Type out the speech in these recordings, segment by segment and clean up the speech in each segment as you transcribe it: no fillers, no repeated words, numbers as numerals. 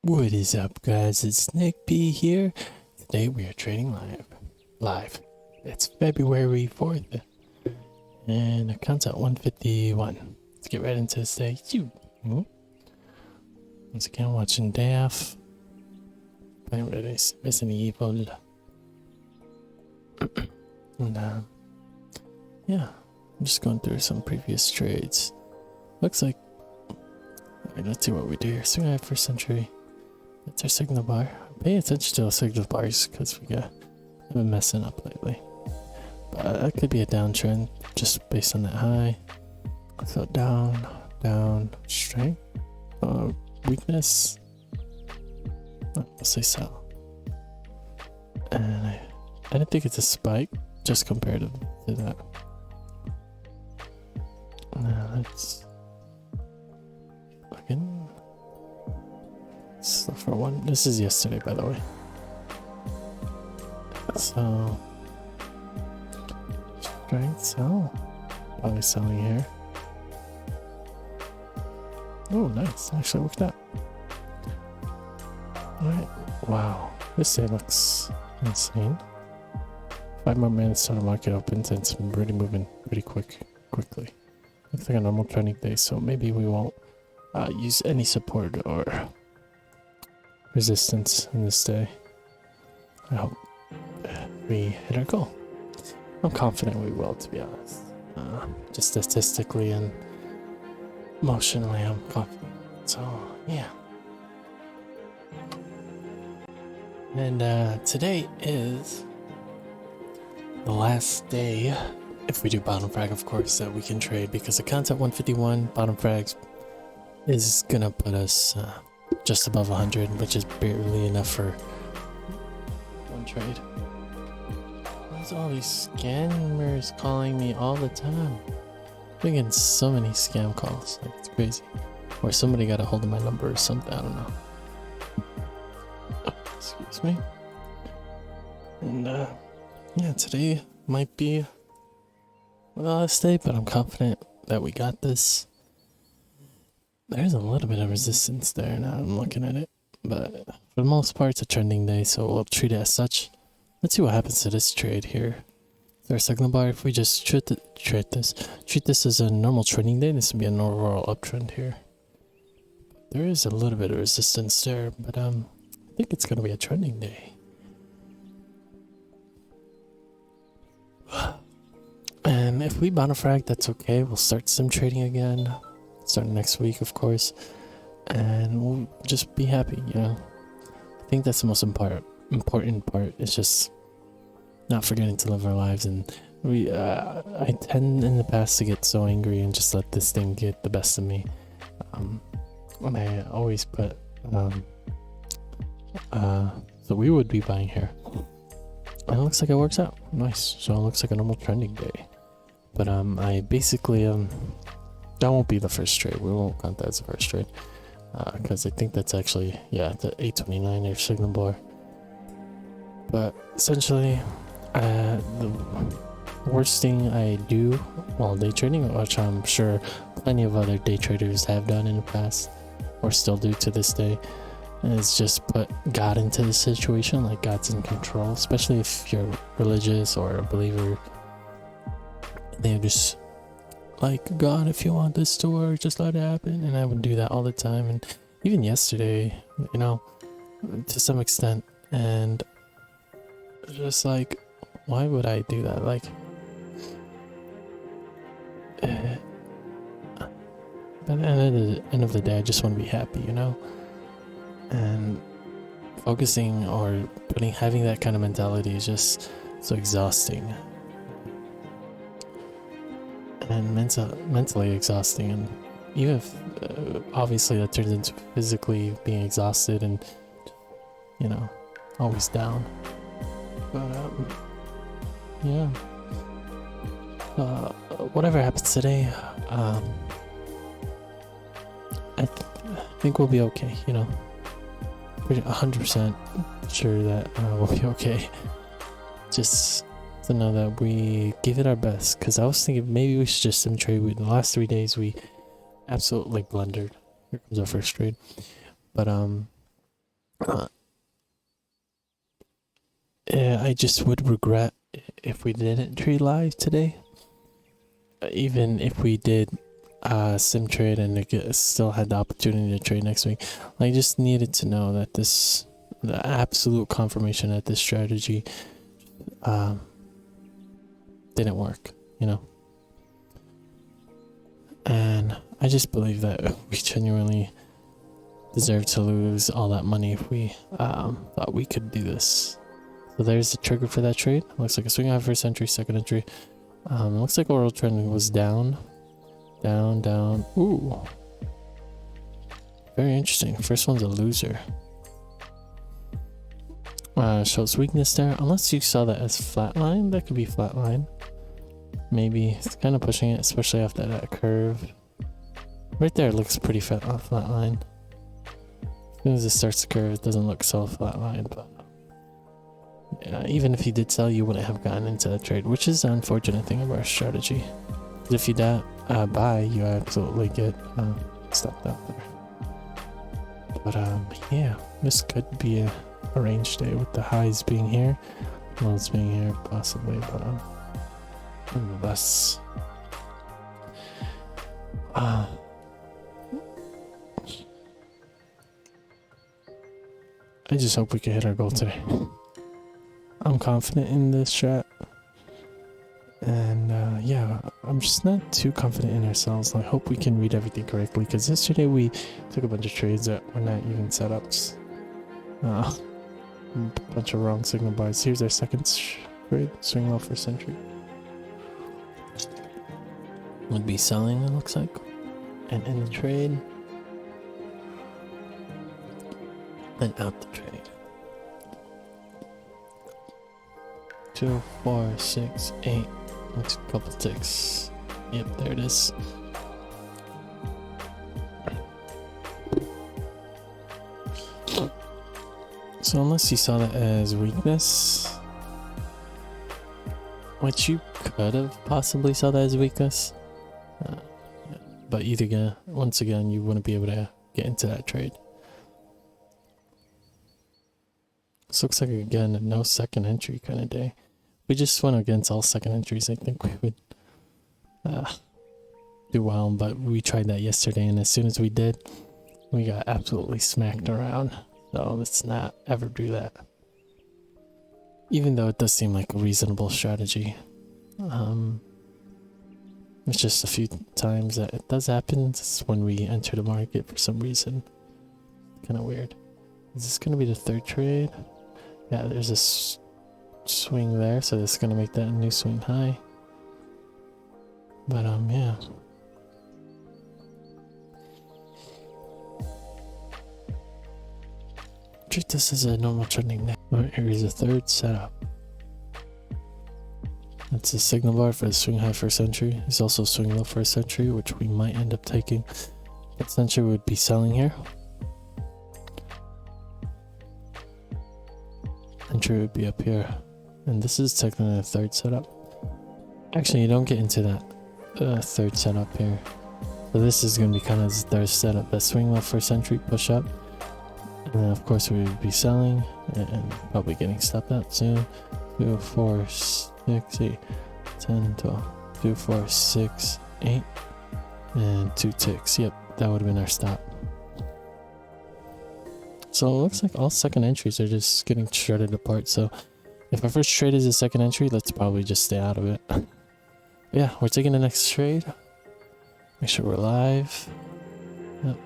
What is up, guys? It's Nick B here. Today we are trading live. It's February 4th, and it counts at 1:51. Let's get right into this day. Once again, watching DAF. Playing Resident Evil. And, yeah, I'm just going through some previous trades. Looks like. Alright, let's see what we do here. So we have First Century. That's our signal bar. Pay attention to the signal bars because we've been messing up lately. But that could be a downtrend just based on that high. So down, strength, weakness. I'll say sell. And I don't think it's a spike, just comparative to that. Now let's look in. So for one, this is yesterday, by the way. So strength sell, probably selling here. Oh, nice! Actually worked out. All right. Wow, this day looks insane. 5 more minutes till the market opens, and it's really moving pretty quickly. Looks like a normal trending day, so maybe we won't use any support or resistance in this day. I hope we hit our goal. I'm confident we will, to be honest. Just statistically and emotionally, I'm confident. So, yeah. And today is the last day, if we do bottom frag, of course, that we can trade, because the count's at 151. Bottom frags is gonna put us just above 100, which is barely enough for one trade. There's all these scammers calling me all the time. I'm getting so many scam calls, like it's crazy. Or somebody got a hold of my number or something, I don't know. Oh, excuse me. And yeah, today might be the last day, but I'm confident that we got this. There's a little bit of resistance there now I'm looking at it, but for the most part it's a trending day, so we'll treat it as such. Let's see what happens to this trade here. There's a signal bar. If we just treat this as a normal trending day, this would be an overall uptrend here. There is a little bit of resistance there, but I think it's gonna be a trending day. And if we bottom frag, that's okay. We'll start sim trading again. Starting next week, of course, and we'll just be happy, you know. I think that's the most important part. It's just not forgetting to live our lives. And I tend in the past to get so angry and just let this thing get the best of me. And I always put so we would be buying here, and it looks like it works out nice. So it looks like a normal trending day, but I basically that won't be the first trade. We won't count that as the first trade. Because I think that's actually, yeah, the 829 signal bar. But essentially, the worst thing I do while day trading, which I'm sure plenty of other day traders have done in the past, or still do to this day, is just put God into the situation, like God's in control, especially if you're religious or a believer. They just like, God, if you want this to work, just let it happen. And I would do that all the time, and even yesterday, you know, to some extent. And just like, why would I do that? Like, but at the end of the day, I just want to be happy, you know. And focusing or having that kind of mentality is just so exhausting. And mentally exhausting, and even if obviously that turns into physically being exhausted and, you know, always down. But yeah, whatever happens today, I think we'll be okay, you know. Pretty 100% sure that we'll be okay. Just to know that we give it our best, because I was thinking maybe we should just sim trade. In the last 3 days we absolutely blundered. Here comes our first trade. But Uh, yeah, I just would regret if we didn't trade live today. Even if we did sim trade and still had the opportunity to trade next week. I just needed to know that the absolute confirmation that this strategy didn't work, you know. And I just believe that we genuinely deserve to lose all that money if we thought we could do this. So there's the trigger for that trade. Looks like a swing high first entry, second entry. Looks like oral trend was down. Down, down. Ooh. Very interesting. First one's a loser. Shows weakness there. Unless you saw that as flatline, that could be flatline. Maybe it's kind of pushing it, especially after that curve. Right there, it looks pretty flatline. As soon as it starts to curve, it doesn't look so flatline. But yeah, even if you did sell, you wouldn't have gotten into that trade, which is the unfortunate thing of our strategy. If you buy, you absolutely get stopped out there. But yeah, this could be a range day with the highs being here, lows being here, possibly. But nonetheless, I just hope we can hit our goal today. I'm confident in this strat. And yeah, I'm just not too confident in ourselves. I hope we can read everything correctly, because yesterday we took a bunch of trades that were not even setups. A bunch of wrong signal buys. Here's our second trade, swing low for century. Would be selling, it looks like. And in the trade. And out the trade. 2, 4, 6, 8. Looks a couple ticks. Yep, there it is. So unless you saw that as weakness, which you could have possibly saw that as weakness, but once again, you wouldn't be able to get into that trade. This looks like, again, a no second entry kind of day. We just went against all second entries. I think we would do well, but we tried that yesterday, and as soon as we did, we got absolutely smacked around. So let's not ever do that. Even though it does seem like a reasonable strategy. It's just a few times that it does happen. This is when we enter the market for some reason. Kind of weird. Is this going to be the third trade? Yeah, there's this swing there, so this is gonna make that a new swing high. But yeah. Treat this as a normal trending neck. Alright, here's a third setup. That's a signal bar for the swing high first entry. There's also swing low first entry, which we might end up taking. That entry would be selling here. Entry would be up here. And this is technically a third setup. Actually, you don't get into that third setup here. So this is going to be kind of the third setup. That swing low first entry, push up. And then of course we would be selling and probably getting stopped out soon. 2, 4, 6, 8, 10, 12. 2, 4, 6, 8. And 2 ticks. Yep, that would have been our stop. So it looks like all second entries are just getting shredded apart. So if our first trade is a second entry, let's probably just stay out of it. Yeah, we're taking the next trade. Make sure we're live. Yep.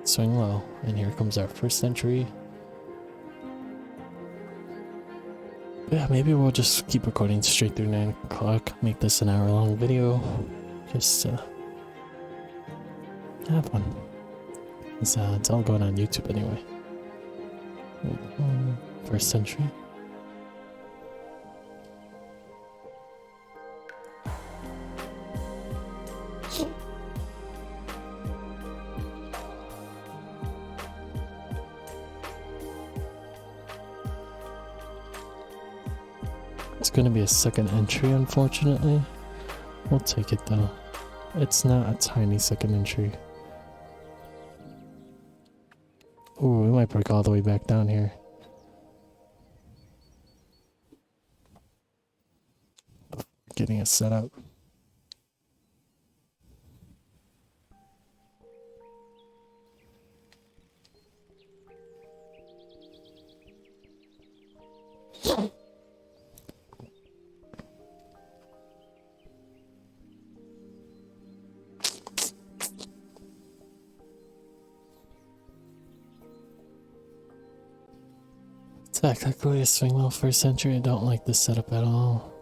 Swing low. And here comes our first entry. Yeah, maybe we'll just keep recording straight through 9 o'clock. Make this an hour-long video. Just have fun. It's all going on YouTube anyway. First entry. It's going to be a second entry, unfortunately. We'll take it though. It's not a tiny second entry. Ooh, we might break all the way back down here. Getting it set up. Technically a swing low for a century. I don't like this setup at all.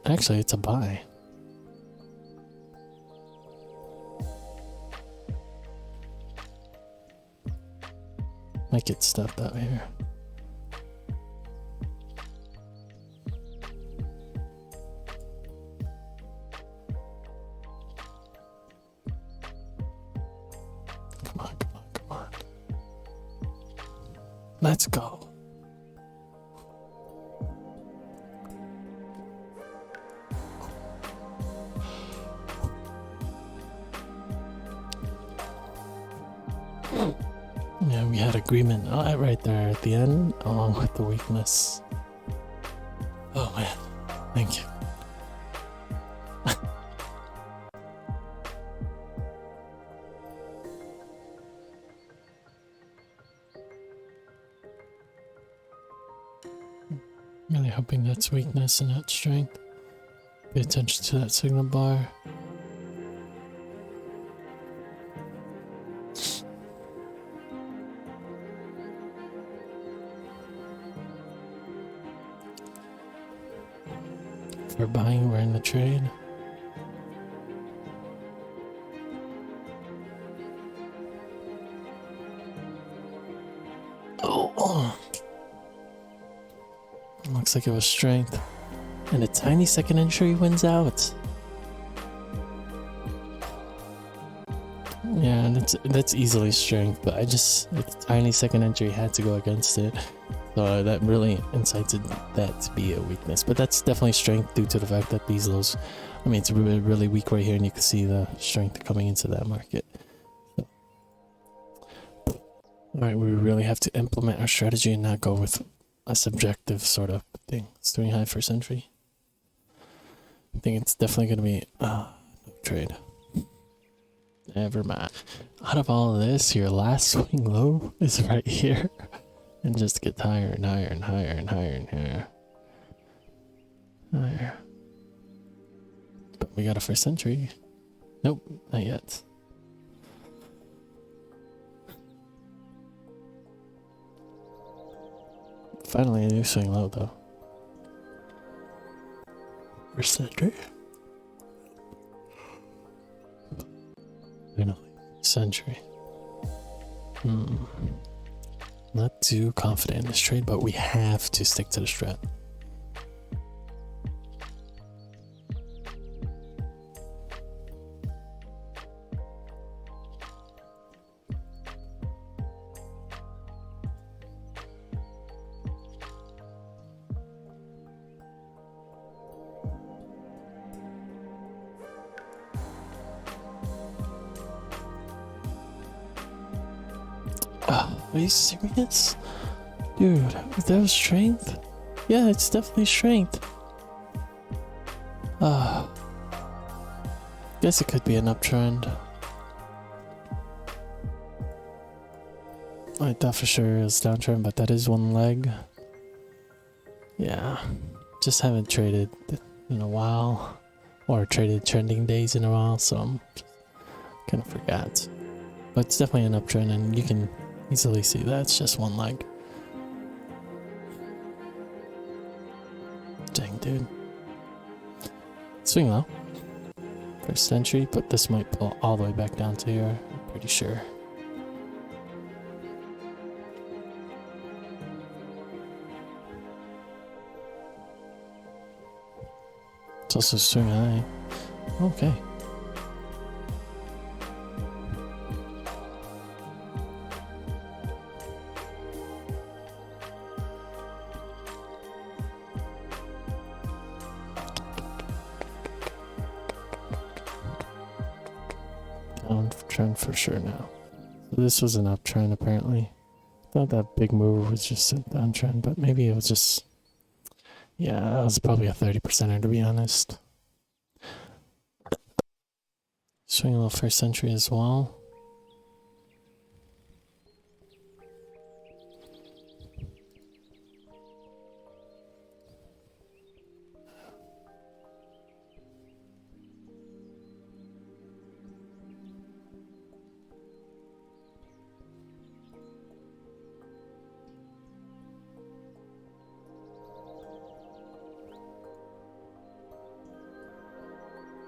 Actually, it's a buy. Might get stuffed out here. Come on, come on, come on. Let's go. Yeah, we had agreement right there at the end, along with the weakness. Oh man, thank you. Really hoping that's weakness and not strength. Pay attention to that signal bar. If we're buying, we're in the trade. Oh. Looks like it was strength. And a tiny second entry wins out. Yeah, that's easily strength, but a tiny second entry had to go against it. So that really incited that to be a weakness. But that's definitely strength due to the fact that these lows, I mean, it's really, really weak right here, and you can see the strength coming into that market. So. Alright, we really have to implement our strategy and not go with a subjective sort of thing. Swing high for century. I think it's definitely going to be no trade. Never mind. Out of all of this, your last swing low is right here. And just get higher and higher and higher and higher and higher. Higher. But we got a first century. Nope, not yet. Finally a new swing low though. First century. Century. Not too confident in this trade, but we have to stick to the strat. Are you serious? Dude, that was strength? Yeah, it's definitely strength. Guess it could be an uptrend. I thought for sure it was downtrend, but that is one leg. Yeah, just haven't traded in a while, or traded trending days in a while, so I'm kind of forgot. But it's definitely an uptrend, and you can easily see that it's just one leg. Dang, dude. Swing low. First entry, but this might pull all the way back down to here, I'm pretty sure. It's also swing high. Okay. downtrend for sure now. So this was an uptrend apparently. Thought that big move was just a downtrend, but maybe it was just, yeah, that was probably a 30%er to be honest. Swing a little first entry as well.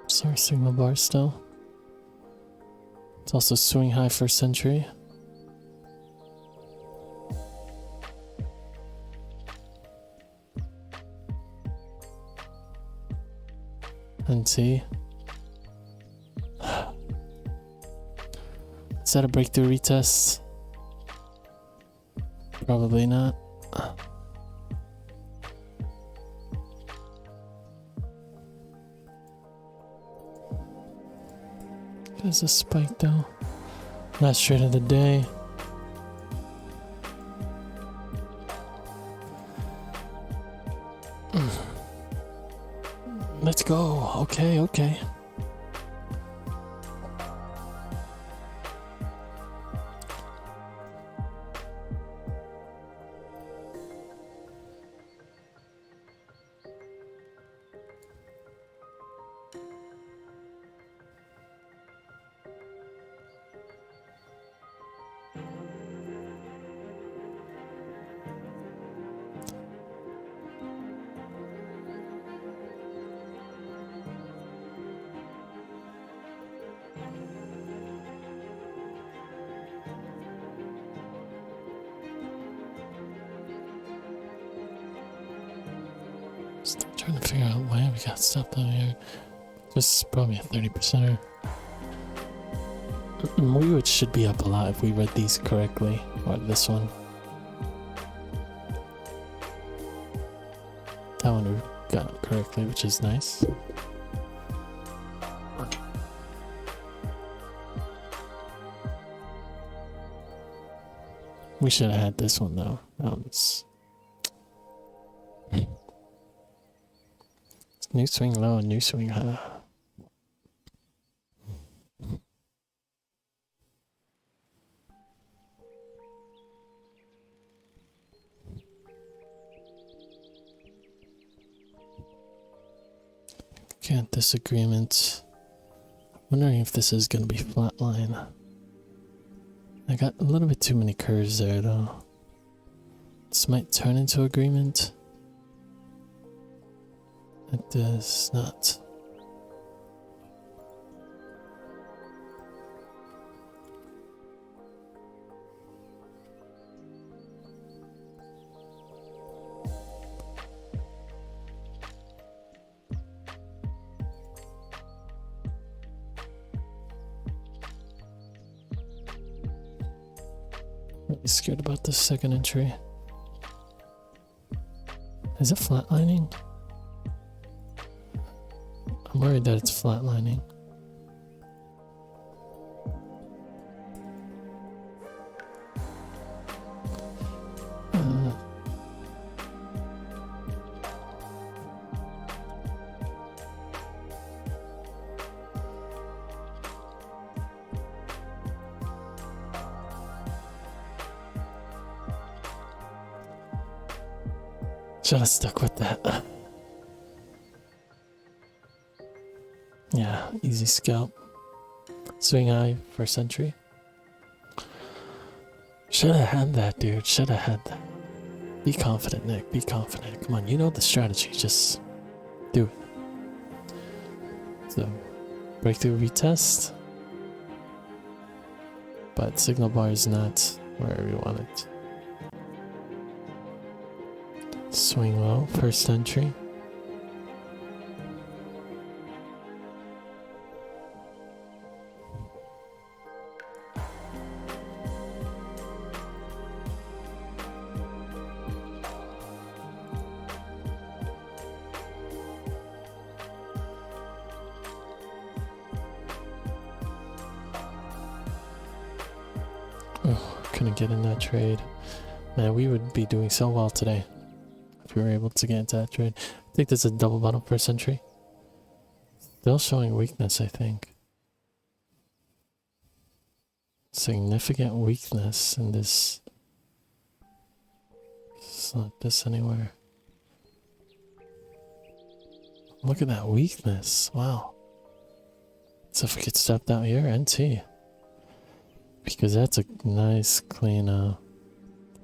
Sorry, signal bar still. It's also swing high first entry. And see. Is that a breakthrough retest? Probably not. There's a spike though. Last trade of the day. Let's go. Okay, okay. Still trying to figure out why we got stuff down here. This is probably a 30%er. We should be up a lot if we read these correctly. Or this one. That one we got correctly, which is nice. We should have had this one though. That one's new swing low and new swing high. Can't disagreement. Wondering if this is gonna be flatline. I got a little bit too many curves there though. This might turn into agreement. It does not. Really scared about this second entry. Is it flatlining? I'm worried that it's flatlining. Should have stuck with that. Yeah, easy scalp. Swing high first entry. Should have had that, dude. Should have had that. Be confident, Nick. Be confident. Come on, you know the strategy. Just do it. So, breakthrough retest. But signal bar is not where we want it. Swing low, first entry. couldn't get in that trade. Man, we would be doing so well today if we were able to get into that trade. I think there's a double bottom per century. Still showing weakness, I think. Significant weakness in this. It's not this anywhere. Look at that weakness. Wow. So if we could stop down here, NT. Because that's a nice clean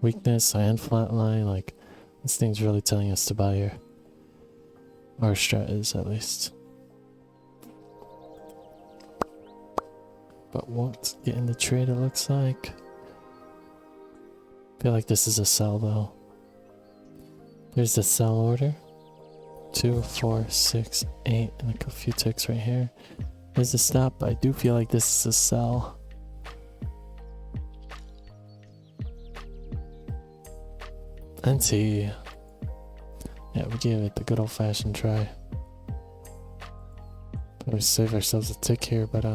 weakness and flat line. Like, this thing's really telling us to buy here. Our strat is, at least. But what's getting the trade, it looks like. I feel like this is a sell though. There's the sell order. 2, 4, 6, 8, and a few ticks right here. There's the stop. I do feel like this is a sell. NT. Yeah, we gave it the good old-fashioned try. Probably save ourselves a tick here, but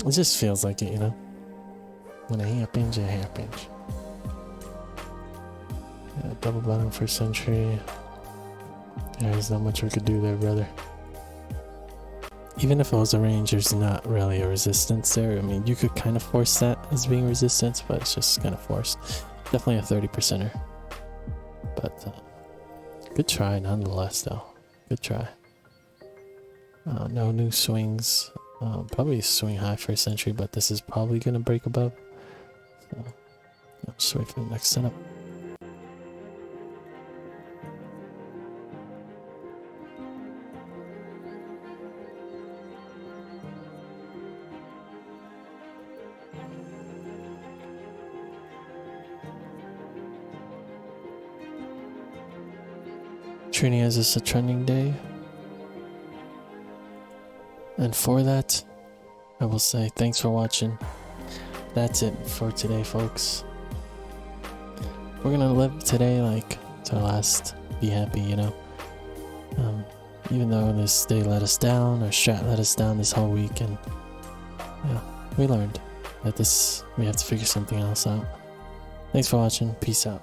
it just feels like it, you know? When it happens, it happens. Yeah, double bottom for century. Yeah, there's not much we could do there, brother. Even if it was a range, there's not really a resistance there. I mean, you could kind of force that as being resistance, but it's just kind of forced. Definitely a 30%er. But good try nonetheless, though. Good try. No new swings. Probably swing high for a century, but this is probably going to break above. So, I'll just wait for the next setup. Treating as this a trending day. And for that, I will say thanks for watching. That's it for today, folks. We're gonna live today like to our last. Be happy, you know. Even though this day let us down, our strat let us down this whole week, and yeah, we learned that we have to figure something else out. Thanks for watching. Peace out.